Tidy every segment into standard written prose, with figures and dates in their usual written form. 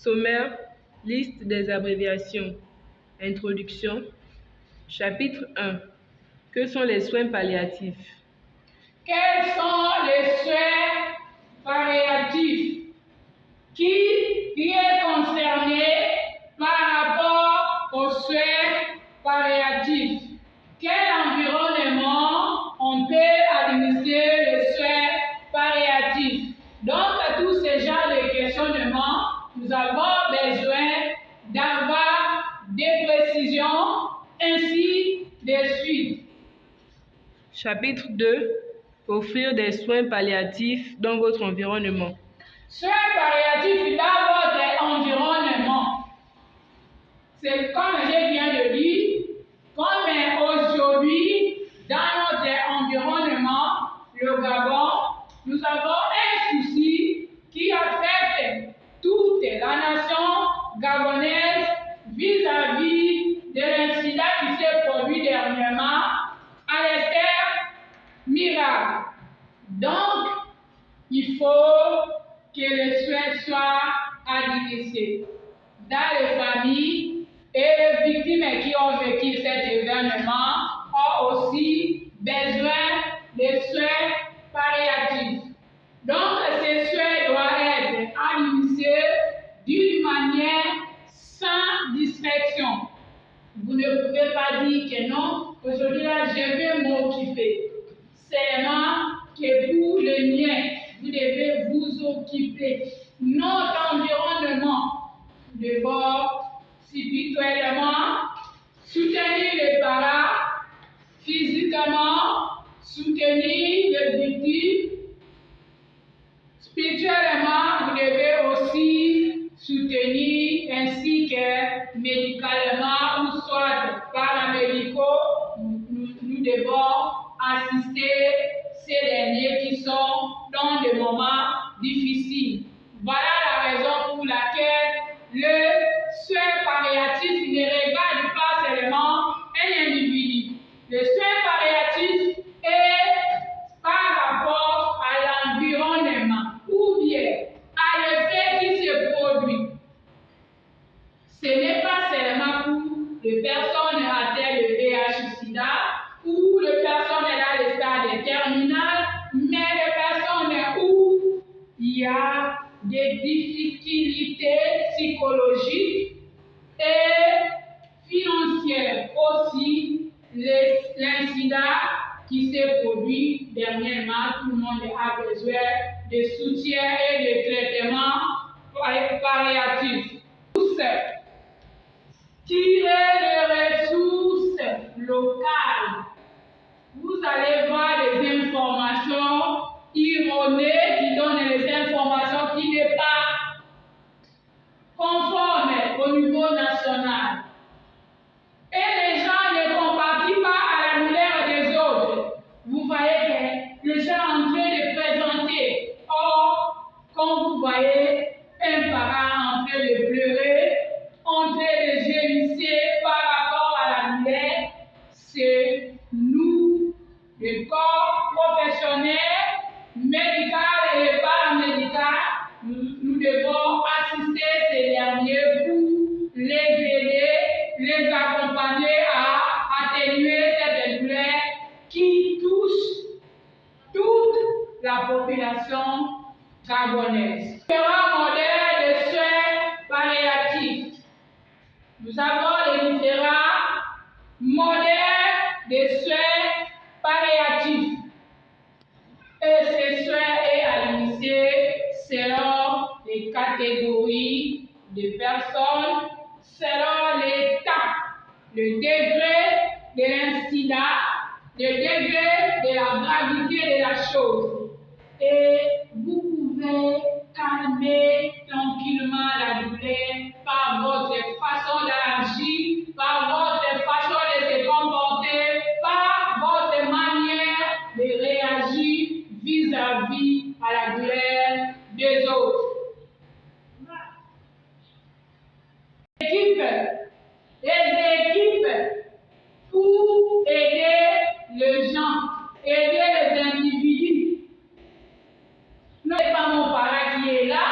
Sommaire, liste des abréviations. Introduction. Chapitre 1. Que sont les soins palliatifs? Quels sont les soins palliatifs? Qui est concerné par rapport aux soins palliatifs? Quel environnement on peut administrer les soins palliatifs? Donc, à tous ces genres de questionnements, nous avons besoin d'avoir des précisions ainsi de suite. Chapitre 2. Offrir des soins palliatifs dans votre environnement. Soins palliatifs dans votre environnement. C'est comme je viens de dire, comme aujourd'hui, dans notre environnement, le Gabon, nous avons un souci qui affecte toute la nation gabonaise vis-à-vis de l'incident qui s'est produit dernièrement à l'Esther Miracle. Donc, il faut que les soins soient administrés dans les familles et les victimes qui ont vécu cet événement ont aussi besoin de soins palliatifs. Donc, ces soins doivent être administrés d'une manière sans discrétion. Vous ne pouvez pas dire que non, aujourd'hui là, je vais m'occuper. Seulement que pour le mien, vous devez vous occuper. Notre environnement, d'abord, spirituellement, soutenir les parents, physiquement, soutenir les victimes. Spirituellement, vous devez aussi soutenir ainsi que médicalement ou soit paramédicaux, nous devons assister ces derniers qui sont dans des moments difficiles. Voilà la raison pour laquelle le soin palliatif ne regarde pas seulement un individu. Le soin palliatif est par rapport à l'environnement ou bien à l'effet qui se produit. Ce n'est pas seulement pour les personnes atteintes de VIH/SIDA ou les personnes dans le stade terminal, mais les personnes où il y a des difficultés psychologiques et financières aussi. L'incident qui s'est produit dernièrement, tout le monde a besoin de soutien et de traitement palliatif. Tirer les ressources locales. Vous allez voir des informations erronées qui donnent les informations qui n'est pas conformes au niveau national. Et les gens ne compartissent pas à la douleur des autres. Vous voyez que les gens sont en train de présenter. Or, quand vous voyez un parent en train de pleurer, en train de gémisser par rapport à la douleur, c'est nous, le corps professionnel, médical et paramédical, nous devons assister ces derniers pour les aider, les accompagner à atténuer cette douleur qui touche toute la population gabonaise. Différents modèles de soins palliatifs. Nous avons les différents modèles de soins palliatifs. Et ces soins sont administrés selon les catégories de personnes, selon l'état, le degré de l'incident, le degré de la gravité de la chose. Et vous pouvez calmer tranquillement la douleur par votre façon d'agir, par votre façon de se comporter, par votre manière de réagir vis-à-vis à la douleur des autres. Les équipes pour aider les gens, aider les individus. Ce n'est pas mon parent qui est là,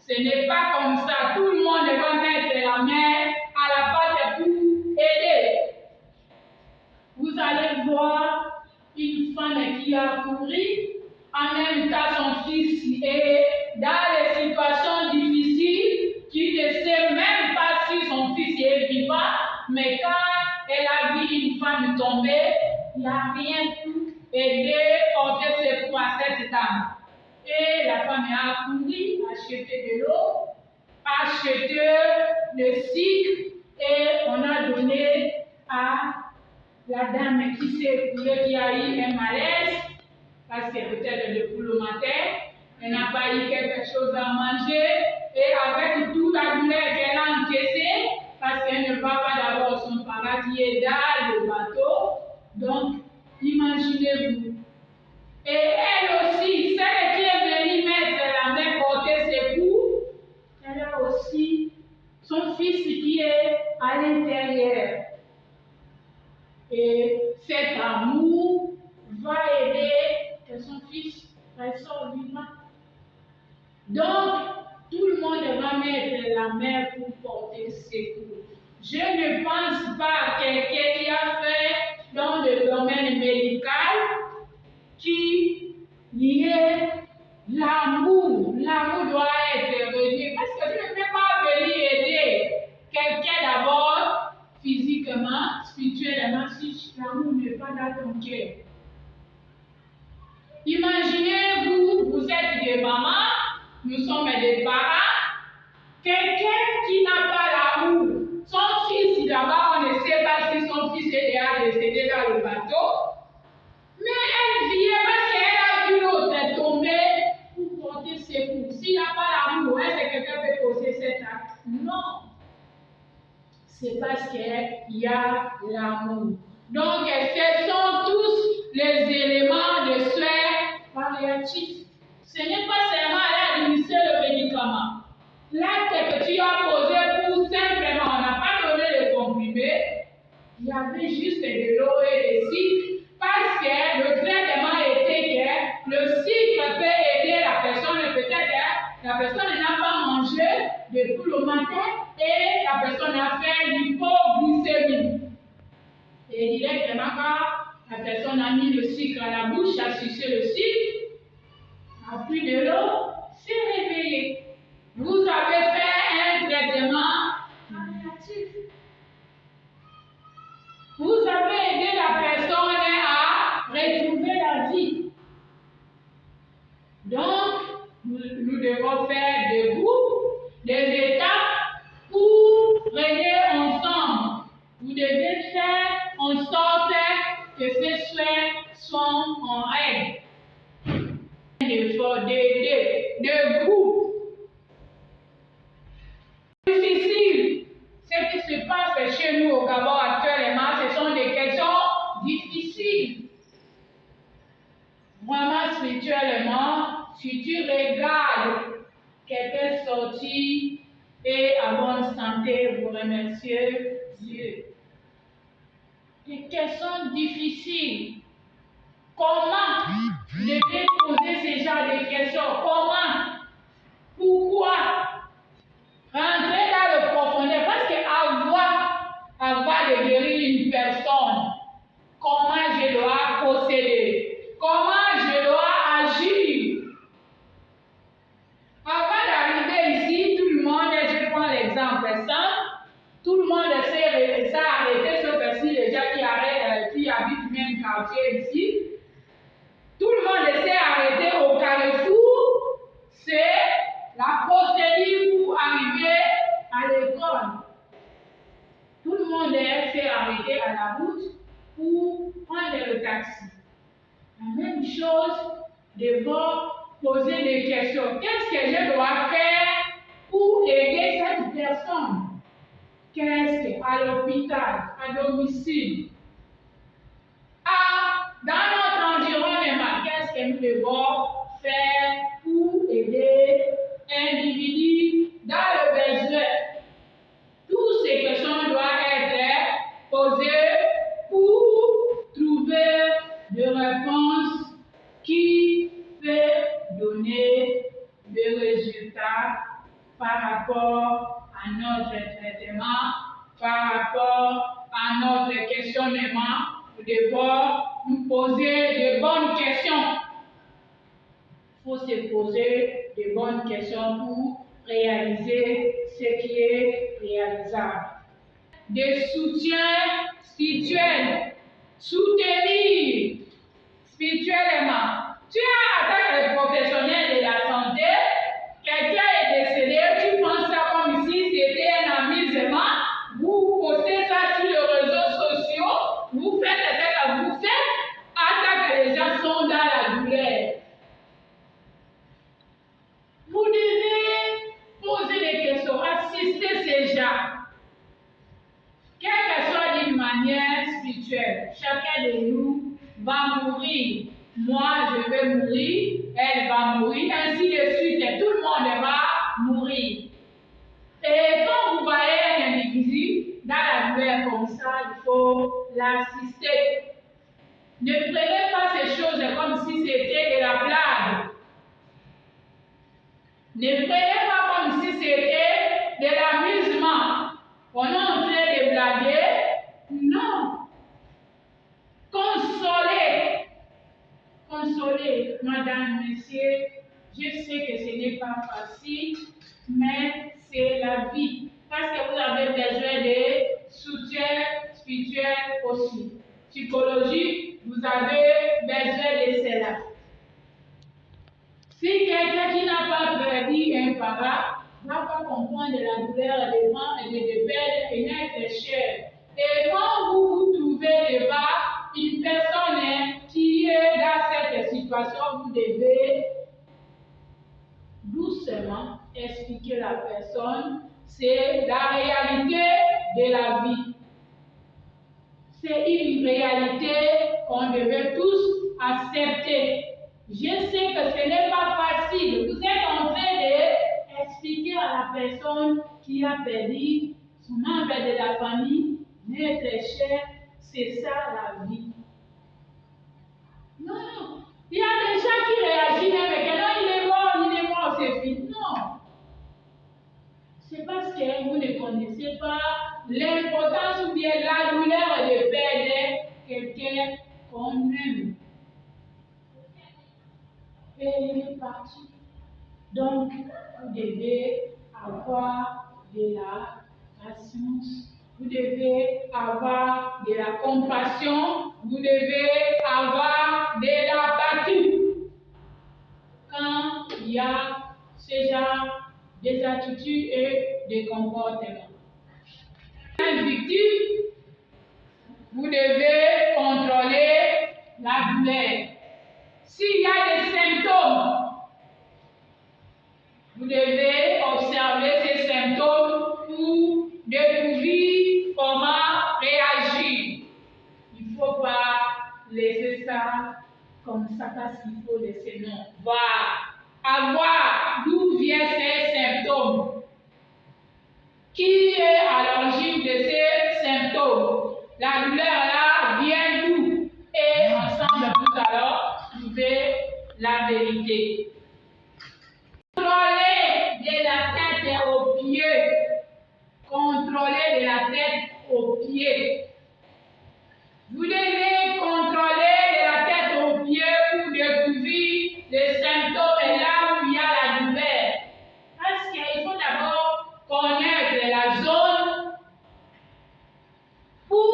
Ce n'est pas comme ça. Tout le monde va mettre la main à la pâte pour aider. Vous allez voir une femme qui a couru, en même temps son fils est dans des situations difficiles, qui ne sait même pas si son fils est vivant, mais quand elle a vu une femme tomber, il n'a rien pu aider, porter secours à cette dame. Et la femme a couru, acheté de l'eau, acheté le sucre, et on a donné à la dame qui s'est écoulée, qui a eu un malaise, parce que peut-être depuis le matin, elle n'a pas eu quelque chose à manger, et avec toute la douleur qu'elle a encaissée, parce qu'elle ne voit pas d'abord son parent qui est dans le bateau. Donc, imaginez-vous. Et elle aussi, celle qui est venue mettre la main, porter ses coups, elle a aussi son fils qui est à l'intérieur. Et cet amour va aider que son fils ressort vivant. Donc, tout le monde va mettre la main pour porter ses coups. Je ne pense pas à quelqu'un qui a fait dans le domaine médical qui y ait l'amour. L'amour doit être revenu. Parce que tu ne peux pas venir aider quelqu'un d'abord physiquement, spirituellement, si l'amour n'est pas dans ton cœur. Imaginez-vous, vous êtes des mamans, nous sommes des parents, quelqu'un qui n'a pas l'amour, son fils d'abord, on ne sait pas si son fils est déjà décédé dans le bateau, mais elle vient parce qu'elle a vu l'autre tomber pour porter ses coups. S'il n'a pas l'amour, est-ce que quelqu'un peut poser cet acte? Non. C'est parce qu'il y a l'amour. Donc, ce sont tous les éléments de soins palliatifs. Ce n'est pas seulement aller administrer le médicament. L'acte que tu as posé pour simplement, on n'a pas donné le comprimé, il y avait juste de l'eau et des sucres, parce que le traitement était que le sucre peut aider la personne, peut-être la personne n'a pas mangé depuis le matin et la personne a fait l'hypoglycémie. Et directement quand la personne a mis le sucre à la bouche, a sucé le sucre, a pris de l'eau, s'est réveillé. Vous avez fait un traitement palliatif. Vous avez aidé la personne à retrouver la vie. Donc, nous devons faire des groupes, des étapes pour régner ensemble. Vous devez faire en sorte que ces soins soient en règle. De groupes. Difficile. Ce qui se passe chez nous au Gabon actuellement, ce sont des questions difficiles. Vraiment spirituellement, si tu regardes quelqu'un sorti et à bonne santé, vous remerciez Dieu. Des questions difficiles. Comment je vais poser ce genre de questions? Comment? Pourquoi? Rentrer dans le profondeur, parce qu'avoir de guérir une personne, comment je dois procéder? Comment je dois agir? Avant d'arriver ici, tout le monde, je prends l'exemple simple, tout le monde s'est arrêté, sauf si les gens qui habitent le même quartier ici. Tout le monde s'est arrêté au carrefour, c'est la procédure pour arriver à l'école. Tout le monde s'est arrêté à la route pour prendre le taxi. La même chose, devons poser des questions. Qu'est-ce que je dois faire pour aider cette personne? Qu'est-ce qu'à l'hôpital, à domicile? Dans notre environnement, qu'est-ce que nous devons faire pour aider l'individu dans le besoin? Toutes ces questions doivent être posées pour trouver des réponses qui peuvent donner des résultats par rapport à notre traitement, par rapport à notre questionnement. Nous devons nous poser de bonnes questions. Il faut se poser de bonnes questions pour réaliser ce qui est réalisable. Des soutiens spirituels, soutenir spirituellement. Tu as, en tant que professionnel de la santé, quelqu'un est décédé, tu penses ça comme si c'était un amusement, vous postez ça sur les réseaux sociaux, vous faites ce que vous faites, en tant que les gens sont dans la douleur. Vous devez poser des questions, assister ces gens. Quelle que soit d'une manière spirituelle, chacun de nous va mourir. Moi, je vais mourir, elle va mourir, ainsi de suite, et tout le monde va mourir. Et quand vous voyez un individu dans la douleur comme ça, il faut l'assister. Ne prenez pas ces choses comme si c'était de la blague. Ne prenez pas comme si c'était de l'amusement. On est en train de blaguer. Non. Consolez. Consolez, madame, monsieur. Je sais que ce n'est pas facile, mais c'est la vie. Parce que vous avez besoin de soutien spirituel aussi. Psychologique, vous avez besoin de cela. Si quelqu'un qui n'a pas perdu un parent va pas comprendre la douleur de perdre un être cher. Et quand vous vous trouvez devant une personne qui est dans cette situation, vous devez doucement expliquer à la personne, c'est la réalité de la vie. C'est une réalité qu'on devait tous accepter. Je sais que ce n'est pas facile. Vous êtes en train d'expliquer à la personne qui a perdu son membre de la famille, mais très cher, c'est ça la vie. Non. Il y a des gens qui réagissent mais que non, il est mort, c'est fini. Non. C'est parce que vous ne connaissez pas l'importance ou bien la douleur de perdre quelqu'un qu'on aime. Et il est parti. Donc, vous devez avoir de la patience, vous devez avoir de la compassion, vous devez avoir de l'apathie. Quand il y a ce genre des attitudes et des comportements. Une victime, vous devez contrôler la douleur. S'il y a des symptômes, vous devez observer ces symptômes pour découvrir comment réagir. Il ne faut pas laisser ça comme ça parce qu'il faut laisser non. Voir d'où viennent ces symptômes. Qui est à l'origine de ces symptômes? La douleur là vient d'où? Et ensemble, nous allons trouver la vérité. Contrôler de la tête aux pieds. Contrôler de la tête aux pieds. Vous devez contrôler de la tête aux pieds pour découvrir les symptômes et là où il y a la douleur. Parce qu'il faut d'abord connaître la zone pour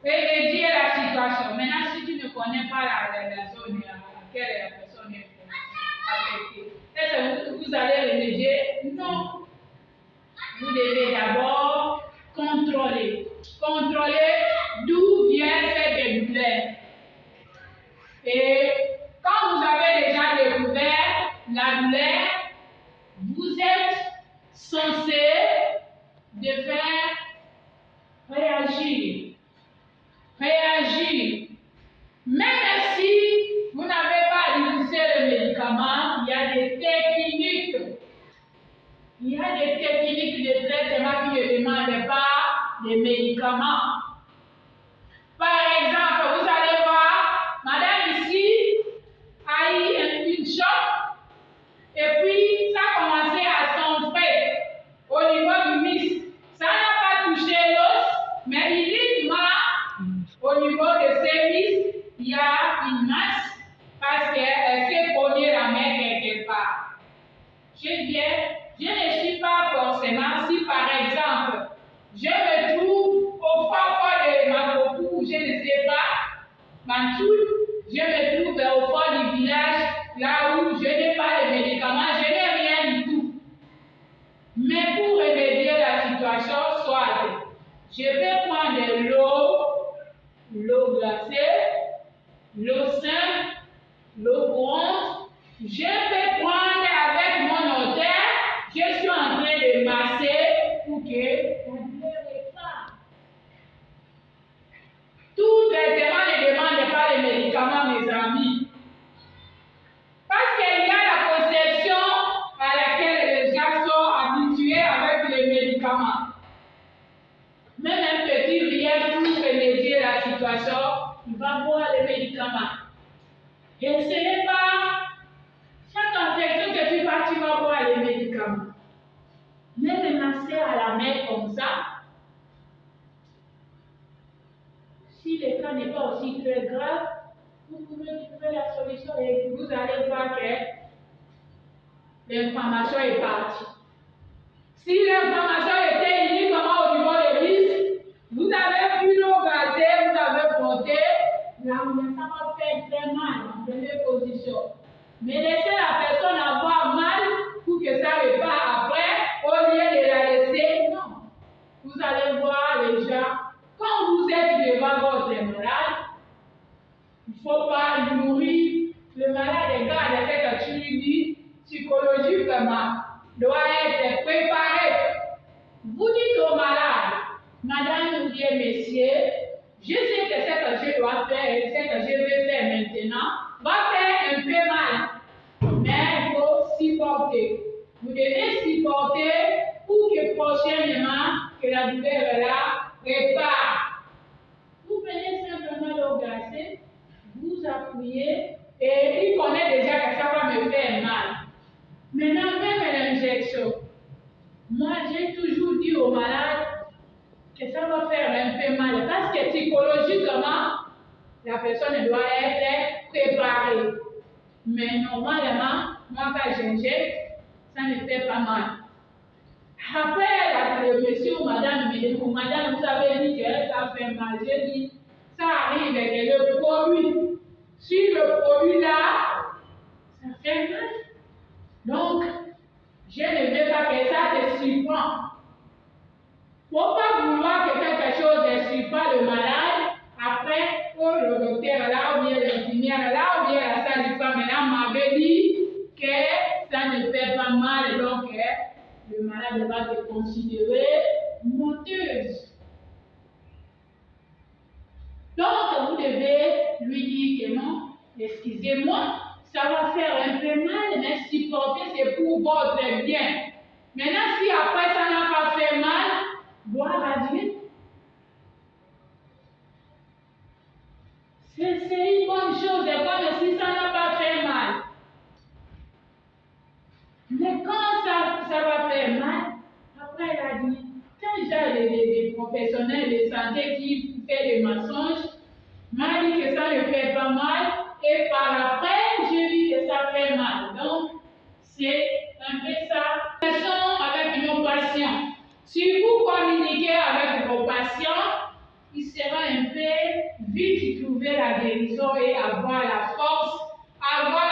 remédier la situation. Maintenant, si tu ne connais pas la zone à laquelle la personne est affectée, est-ce que vous allez remédier? Non. Vous devez d'abord contrôler. Contrôler d'où vient cette douleur. Et quand vous avez déjà découvert la douleur, vous êtes censé de faire réagir. Réagir. Même si vous n'avez pas utilisé le médicament, il y a des techniques. Il y a des techniques de traitement qui ne demandent pas de médicaments. Par exemple, vous allez voir, madame ici a eu une choc, et puis ça a commencé à je ne suis pas forcément, si par exemple, je me trouve au fond de Makokou, je ne sais pas, Mantoul, je me trouve au fond du village, là où je n'ai pas de médicaments, je n'ai rien du tout. Mais pour remédier la situation, soit je vais prendre l'eau glacée, l'eau simple, l'eau courante, je vais prendre avec mon odeur, je suis en train de masser pour que la douleur reparte. Tout traitement ne demande pas les médicaments, mes amis. Parce qu'il y a la conception à laquelle les gens sont habitués avec les médicaments. Même un petit rien pour remédier la situation, il va boire les médicaments. Et ce n'est pas chaque infection que tu vas boire les médicaments. Même les masser à la main comme ça, si le cas n'est pas aussi très grave, vous pouvez trouver la solution et vous allez voir que l'inflammation est partie. Si l'inflammation était uniquement au niveau des vis, vous avez pris l'eau glacée, vous avez frotté, là, ça va faire très mal en première position. Mais laissez la personne avoir mal pour que ça repart après, au lieu de la laisser, non. Vous allez voir les gens, quand vous êtes devant votre malade, il ne faut pas nourrir le malade. Regarde ce que tu lui dis, psychologiquement, doit être préparé. Vous dites au malade, madame ou bien messieurs, je sais que ce que je dois faire, ce que je vais faire maintenant, va faire un peu mal. Mais il faut supporter. Vous devez supporter pour que prochainement, que la douleur là repart. Vous prenez simplement l'eau glacée, vous appuyez, et il connaît déjà que ça va me faire mal. Maintenant, même l'injection. Moi, j'ai toujours dit aux malades que ça va faire un peu mal parce que psychologiquement, la personne doit être préparée. Mais normalement, moi, quand j'injecte, ça ne fait pas mal. Après, le monsieur ou madame me dit, madame, vous avez dit que ça fait mal. J'ai dit, ça arrive avec le produit. Si le produit là, ça fait mal. Donc, je ne veux pas que ça te surprend. Il ne faut pas vouloir que quelque chose ne surprend le malade. Après, le docteur là, ou bien l'infirmière là, ou bien la sage-femme là m'avait dit que ça ne fait pas mal. Donc, le malade va te considérer menteuse. Donc, vous devez lui dire que non, excusez-moi, ça va faire un peu mal, mais supporter, c'est pour votre bien. Maintenant, si après ça n'a pas fait mal, gloire à Dieu. C'est une bonne chose, c'est comme si ça n'a pas fait mal. Mais quand ça va faire mal, après il a dit, quand j'ai des professionnels de santé qui font des mensonges, m'a dit que ça ne fait pas mal, et par après, j'ai vu que ça fait mal. Donc, c'est un peu ça. Façon avec nos patients. Si vous communiquez avec vos patients, il sera un peu vite trouver la guérison et avoir la force, avoir